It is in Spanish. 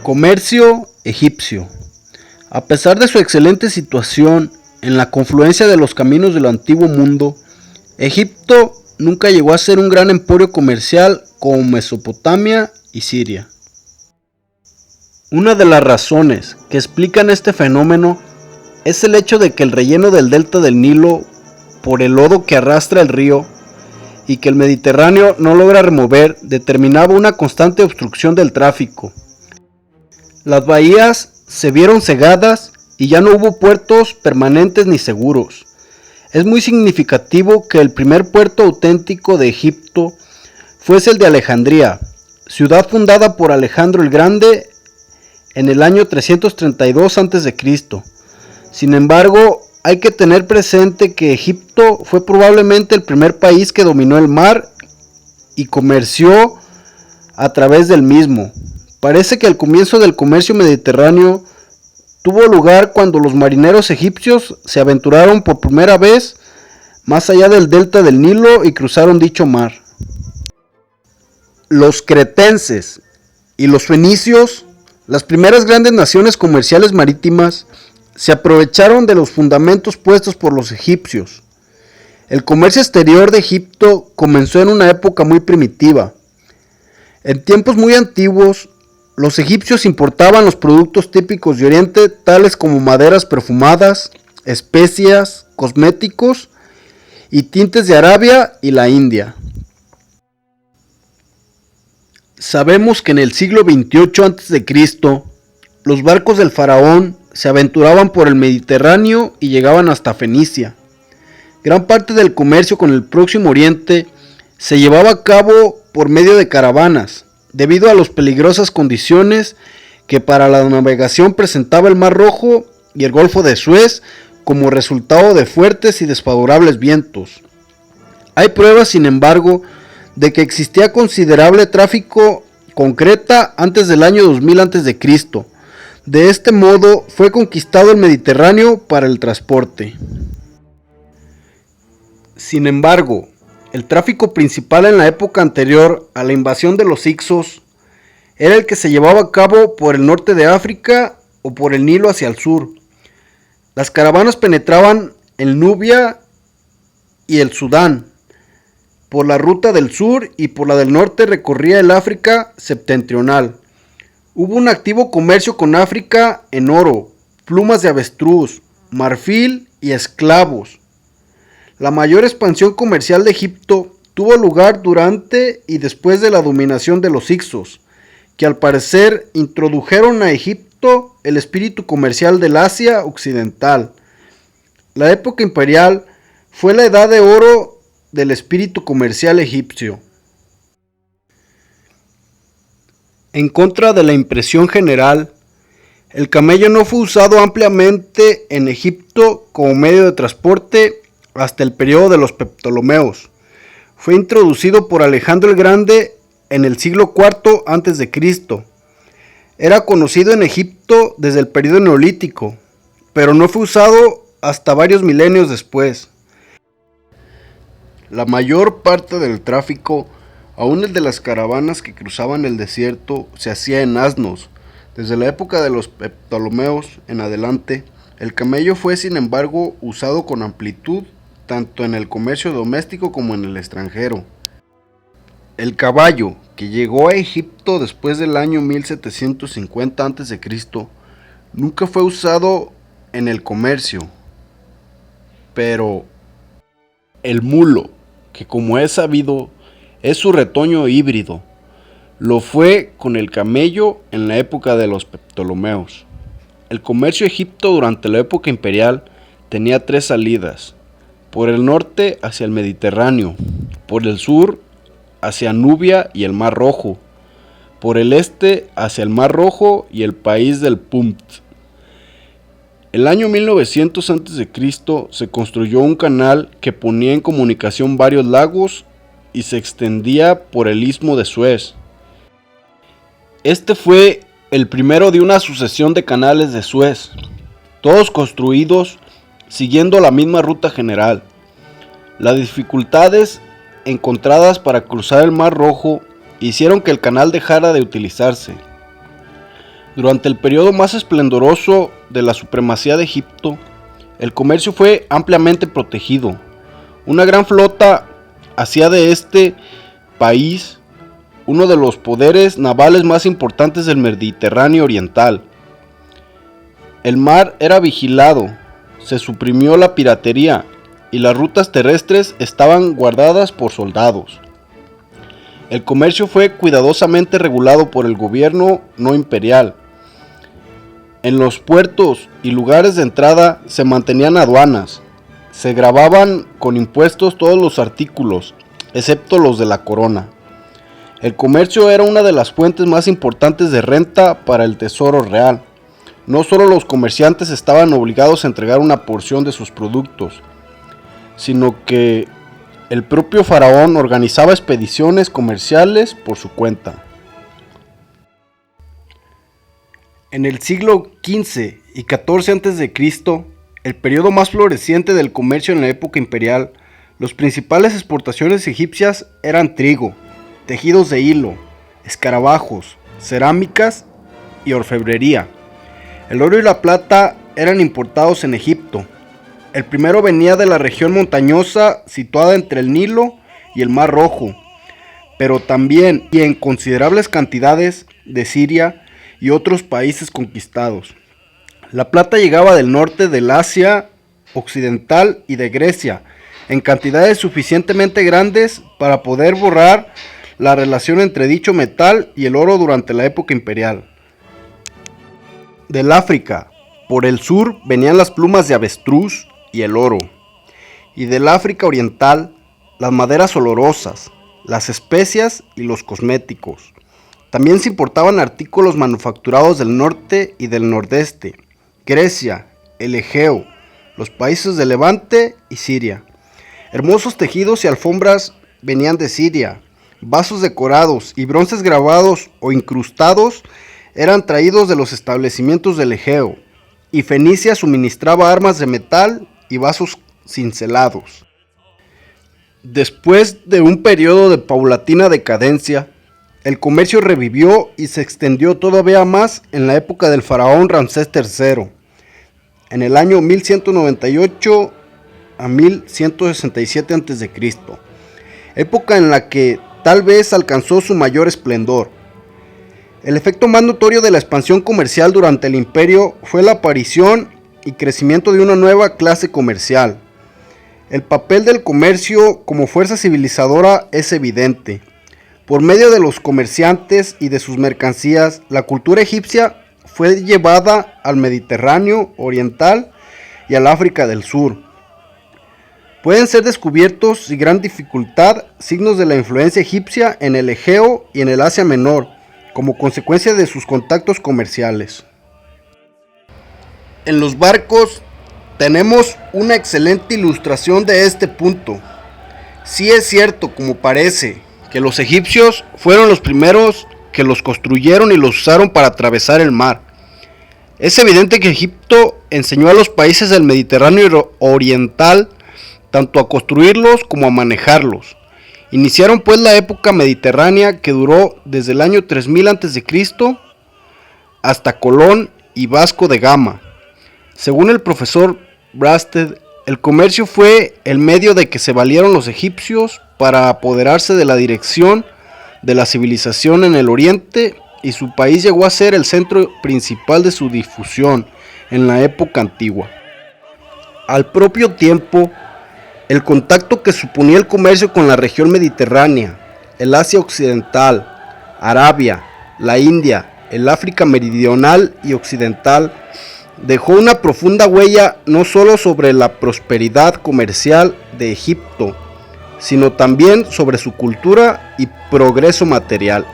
Comercio egipcio. A pesar de su excelente situación en la confluencia de los caminos del antiguo mundo, Egipto nunca llegó a ser un gran emporio comercial como Mesopotamia y Siria. Una de las razones que explican este fenómeno es el hecho de que el relleno del delta del Nilo, por el lodo que arrastra el río y que el Mediterráneo no logra remover, determinaba una constante obstrucción del tráfico. Las bahías se vieron cegadas y ya no hubo puertos permanentes ni seguros. Es muy significativo que el primer puerto auténtico de Egipto fuese el de Alejandría, ciudad fundada por Alejandro el Grande en el año 332 a.C. Sin embargo, hay que tener presente que Egipto fue probablemente el primer país que dominó el mar y comerció a través del mismo. Parece que el comienzo del comercio mediterráneo tuvo lugar cuando los marineros egipcios se aventuraron por primera vez más allá del delta del Nilo y cruzaron dicho mar. Los cretenses y los fenicios, las primeras grandes naciones comerciales marítimas, se aprovecharon de los fundamentos puestos por los egipcios. El comercio exterior de Egipto comenzó en una época muy primitiva. En tiempos muy antiguos, los egipcios importaban los productos típicos de Oriente, tales como maderas perfumadas, especias, cosméticos y tintes de Arabia y la India. Sabemos que en el siglo XXVIII a.C., los barcos del faraón se aventuraban por el Mediterráneo y llegaban hasta Fenicia. Gran parte del comercio con el Próximo Oriente se llevaba a cabo por medio de caravanas, debido a las peligrosas condiciones que para la navegación presentaba el Mar Rojo y el Golfo de Suez como resultado de fuertes y desfavorables vientos. Hay pruebas, sin embargo, de que existía considerable tráfico con Creta antes del año 2000 a.C. De este modo fue conquistado el Mediterráneo para el transporte. Sin embargo, el tráfico principal en la época anterior a la invasión de los hicsos era el que se llevaba a cabo por el norte de África o por el Nilo hacia el sur. Las caravanas penetraban en Nubia y el Sudán. Por la ruta del sur y por la del norte recorría el África septentrional. Hubo un activo comercio con África en oro, plumas de avestruz, marfil y esclavos. La mayor expansión comercial de Egipto tuvo lugar durante y después de la dominación de los hicsos, que al parecer introdujeron a Egipto el espíritu comercial del Asia occidental. La época imperial fue la edad de oro del espíritu comercial egipcio. En contra de la impresión general, el camello no fue usado ampliamente en Egipto como medio de transporte hasta el periodo de los Ptolomeos. Fue introducido por Alejandro el Grande en el siglo IV a.C. Era conocido en Egipto desde el periodo neolítico, pero no fue usado hasta varios milenios después. La mayor parte del tráfico, aún el de las caravanas que cruzaban el desierto, se hacía en asnos. Desde la época de los Ptolomeos en adelante, el camello fue sin embargo usado con amplitud tanto en el comercio doméstico como en el extranjero. El caballo, que llegó a Egipto después del año 1750 a.C., nunca fue usado en el comercio. Pero el mulo, que como es sabido, es su retoño híbrido, lo fue con el camello en la época de los Ptolomeos. El comercio egipto durante la época imperial tenía tres salidas: por el norte hacia el Mediterráneo, por el sur hacia Nubia y el Mar Rojo, por el este hacia el Mar Rojo y el país del Punt. El año 1900 a.C. se construyó un canal que ponía en comunicación varios lagos y se extendía por el istmo de Suez. Este fue el primero de una sucesión de canales de Suez, todos construidos siguiendo la misma ruta general. Las dificultades encontradas para cruzar el Mar Rojo hicieron que el canal dejara de utilizarse. Durante el periodo más esplendoroso de la supremacía de Egipto, el comercio fue ampliamente protegido. Una gran flota hacía de este país uno de los poderes navales más importantes del Mediterráneo oriental. El mar era vigilado, se suprimió la piratería y las rutas terrestres estaban guardadas por soldados. El comercio fue cuidadosamente regulado por el gobierno no imperial. En los puertos y lugares de entrada se mantenían aduanas. Se gravaban con impuestos todos los artículos, excepto los de la corona. El comercio era una de las fuentes más importantes de renta para el tesoro real. No solo los comerciantes estaban obligados a entregar una porción de sus productos, sino que el propio faraón organizaba expediciones comerciales por su cuenta. En el siglo XV y XIV a.C., el periodo más floreciente del comercio en la época imperial, las principales exportaciones egipcias eran trigo, tejidos de hilo, escarabajos, cerámicas y orfebrería. El oro y la plata eran importados en Egipto. El primero venía de la región montañosa situada entre el Nilo y el Mar Rojo, pero también y en considerables cantidades de Siria y otros países conquistados. La plata llegaba del norte del Asia occidental y de Grecia, en cantidades suficientemente grandes para poder borrar la relación entre dicho metal y el oro durante la época imperial. Del África, por el sur, venían las plumas de avestruz y el oro, y del África oriental, las maderas olorosas, las especias y los cosméticos. También se importaban artículos manufacturados del norte y del nordeste, Grecia, el Egeo, los países de Levante y Siria. Hermosos tejidos y alfombras venían de Siria. Vasos decorados y bronces grabados o incrustados eran traídos de los establecimientos del Egeo, y Fenicia suministraba armas de metal y vasos cincelados. Después de un periodo de paulatina decadencia, el comercio revivió y se extendió todavía más en la época del faraón Ramsés III, en el año 1198 a 1167 a.C., época en la que tal vez alcanzó su mayor esplendor. El efecto más notorio de la expansión comercial durante el imperio fue la aparición y crecimiento de una nueva clase comercial. El papel del comercio como fuerza civilizadora es evidente. Por medio de los comerciantes y de sus mercancías, la cultura egipcia fue llevada al Mediterráneo oriental y al África del Sur. Pueden ser descubiertos sin gran dificultad signos de la influencia egipcia en el Egeo y en el Asia Menor, como consecuencia de sus contactos comerciales. En los barcos tenemos una excelente ilustración de este punto. Sí es cierto, como parece, que los egipcios fueron los primeros que los construyeron y los usaron para atravesar el mar. Es evidente que Egipto enseñó a los países del Mediterráneo oriental tanto a construirlos como a manejarlos. Iniciaron pues la época mediterránea que duró desde el año 3000 a.C. hasta Colón y Vasco de Gama. Según el profesor Brasted, el comercio fue el medio de que se valieron los egipcios para apoderarse de la dirección de la civilización en el oriente, y su país llegó a ser el centro principal de su difusión en la época antigua. Al propio tiempo, el contacto que suponía el comercio con la región mediterránea, el Asia occidental, Arabia, la India, el África meridional y occidental, dejó una profunda huella no solo sobre la prosperidad comercial de Egipto, sino también sobre su cultura y progreso material.